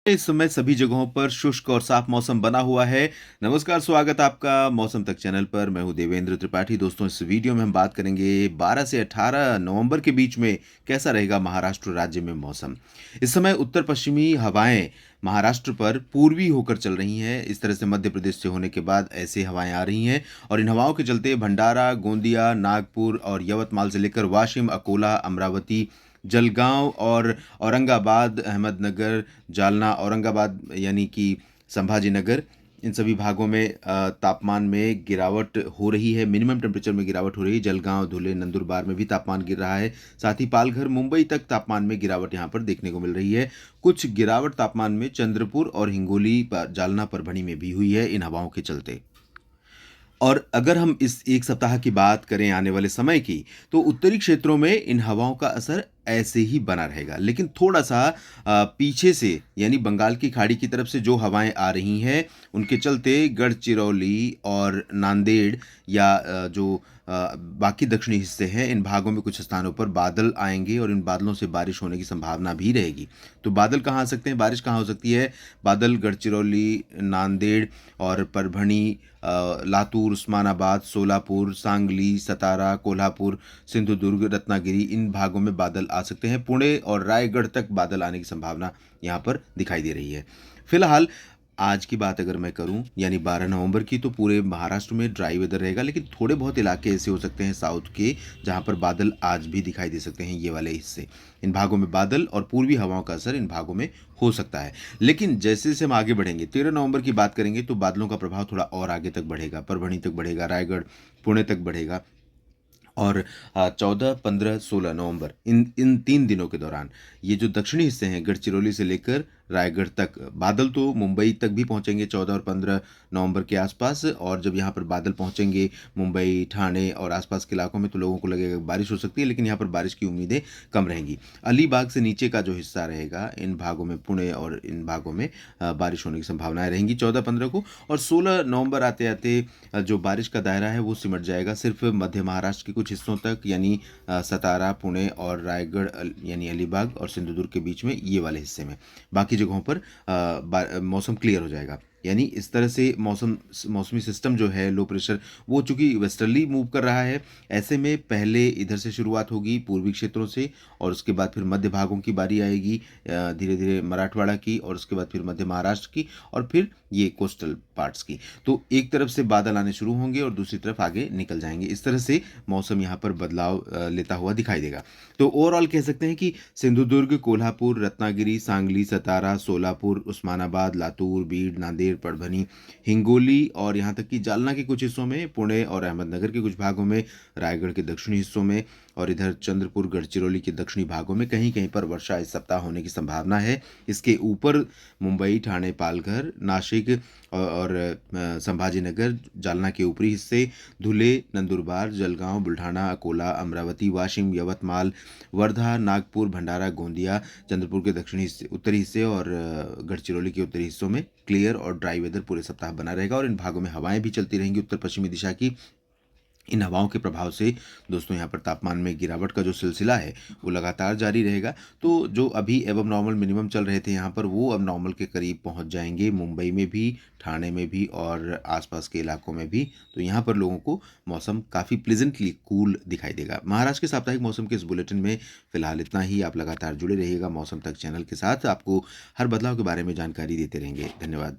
इस समय सभी जगहों पर शुष्क और साफ मौसम बना हुआ है। नमस्कार, स्वागत आपका मौसम तक चैनल पर। मैं हूं देवेंद्र त्रिपाठी। दोस्तों, इस वीडियो में हम बात करेंगे 12 से 18 नवंबर के बीच में कैसा रहेगा महाराष्ट्र राज्य में मौसम। इस समय उत्तर पश्चिमी हवाएं महाराष्ट्र पर पूर्वी होकर चल रही हैं। इस तरह से मध्य प्रदेश से होने के बाद ऐसे हवाएं आ रही हैं और इन हवाओं के चलते भंडारा, गोंदिया, नागपुर और यवतमाल से लेकर वाशिम, अकोला, अमरावती, जलगांव और औरंगाबाद, अहमदनगर, जालना, औरंगाबाद यानी कि संभाजीनगर, इन सभी भागों में तापमान में गिरावट हो रही है। मिनिमम टेम्परेचर में गिरावट हो रही है। जलगांव, धुले, नंदुरबार में भी तापमान गिर रहा है। साथ ही पालघर, मुंबई तक तापमान में गिरावट यहाँ पर देखने को मिल रही है। कुछ गिरावट तापमान में चंद्रपुर और हिंगोली, जालना, परभणी में भी हुई है इन हवाओं के चलते। और अगर हम इस एक सप्ताह की बात करें आने वाले समय की, तो उत्तरी क्षेत्रों में इन हवाओं का असर ऐसे ही बना रहेगा, लेकिन थोड़ा-सा पीछे से यानी बंगाल की खाड़ी की तरफ से जो हवाएँ आ रही हैं, उनके चलते गढ़चिरौली और नांदेड़ या बाकी दक्षिणी हिस्से हैं, इन भागों में कुछ स्थानों पर बादल आएँगे और इन बादलों से बारिश होने की संभावना भी रहेगी। तो बादल कहाँ आ सकते हैं, बारिश कहाँ हो सकती है? बादल गढ़चिरौली, नांदेड़ और परभणी, लातूर, उस्मानाबाद, सोलापुर, सांगली, सतारा, कोल्हापुर, सिंधुदुर्ग, रत्नागिरी, इन भागों में बादल आ सकते हैं। पुणे और रायगढ़ तक बादल आने की संभावना यहाँ पर दिखाई दे रही है। फिलहाल आज की बात अगर मैं करूं यानी 12 नवंबर की, तो पूरे महाराष्ट्र में ड्राई वेदर रहेगा, लेकिन थोड़े बहुत इलाके ऐसे हो सकते हैं साउथ के जहां पर बादल आज भी दिखाई दे सकते हैं। ये वाले हिस्से, इन भागों में बादल और पूर्वी हवाओं का असर इन भागों में हो सकता है। लेकिन जैसे जैसे हम आगे बढ़ेंगे, 13 नवंबर की बात करेंगे, तो बादलों का प्रभाव थोड़ा और आगे तक बढ़ेगा, परभणी तक बढ़ेगा, रायगढ़, पुणे तक बढ़ेगा। और 14, 15, 16 नवंबर, इन इन 3 दिनों के दौरान ये जो दक्षिणी हिस्से हैं, गढ़चिरौली से लेकर रायगढ़ तक, बादल तो मुंबई तक भी पहुंचेंगे 14 और 15 नवंबर के आसपास। और जब यहाँ पर बादल पहुंचेंगे मुंबई, ठाणे और आसपास के इलाकों में, तो लोगों को लगेगा बारिश हो सकती है, लेकिन यहाँ पर बारिश की उम्मीदें कम रहेंगी। अलीबाग से नीचे का जो हिस्सा रहेगा, इन भागों में, पुणे और इन भागों में बारिश होने की संभावनाएं रहेंगी 14-15 को। और 16 नवंबर आते आते जो बारिश का दायरा है वो सिमट जाएगा सिर्फ मध्य महाराष्ट्र के कुछ हिस्सों तक, यानी सतारा, पुणे और रायगढ़, यानी अलीबाग और सिंधुदुर्ग के बीच में, ये वाले हिस्से में। बाकी जगहों पर मौसम क्लियर हो जाएगा। यानी इस तरह से मौसमी सिस्टम जो है, लो प्रेशर, वो चूंकि वेस्टर्ली मूव कर रहा है, ऐसे में पहले इधर से शुरुआत होगी पूर्वी क्षेत्रों से, और उसके बाद फिर मध्य भागों की बारी आएगी, धीरे धीरे मराठवाड़ा की, और उसके बाद फिर मध्य महाराष्ट्र की, और फिर ये कोस्टल पार्ट्स की। तो एक तरफ से बादल आने शुरू होंगे और दूसरी तरफ आगे निकल जाएंगे। इस तरह से मौसम यहाँ पर बदलाव लेता हुआ दिखाई देगा। तो ओवरऑल कह सकते हैं कि सिंधुदुर्ग, कोल्हापुर, रत्नागिरी, सांगली, सतारा, सोलापुर, उस्मानाबाद, लातूर, बीड, नांदेड़, परभणी, हिंगोली और यहाँ तक कि जालना के कुछ हिस्सों में, पुणे और अहमदनगर के कुछ भागों में, रायगढ़ के दक्षिणी हिस्सों में, और इधर चंद्रपुर, गढ़चिरौली के दक्षिणी भागों में कहीं कहीं पर वर्षा इस सप्ताह होने की संभावना है। इसके ऊपर मुंबई, ठाणे, पालघर, नासिक और संभाजीनगर, जालना के ऊपरी हिस्से, धुले, नंदुरबार, जलगांव, बुल्ढाना, अकोला, अमरावती, वाशिम, यवतमाल, वर्धा, नागपुर, भंडारा, गोंदिया, चंद्रपुर के दक्षिणी हिस्से, उत्तरी हिस्से और गढ़चिरौली के उत्तरी हिस्सों में क्लियर और ड्राई वेदर पूरे सप्ताह बना रहेगा। और इन भागों में हवाएं भी चलती रहेंगी उत्तर पश्चिमी दिशा की। इन हवाओं के प्रभाव से दोस्तों यहाँ पर तापमान में गिरावट का जो सिलसिला है वो लगातार जारी रहेगा। तो जो अभी एवं नॉर्मल मिनिमम चल रहे थे यहाँ पर, वो अब नॉर्मल के करीब पहुँच जाएंगे, मुंबई में भी, ठाणे में भी और आसपास के इलाकों में भी। तो यहाँ पर लोगों को मौसम काफ़ी प्लेजेंटली कूल दिखाई देगा। महाराष्ट्र के साप्ताहिक मौसम के इस बुलेटिन में फिलहाल इतना ही। आप लगातार जुड़े रहिएगा मौसम तक चैनल के साथ, आपको हर बदलाव के बारे में जानकारी देते रहेंगे। धन्यवाद।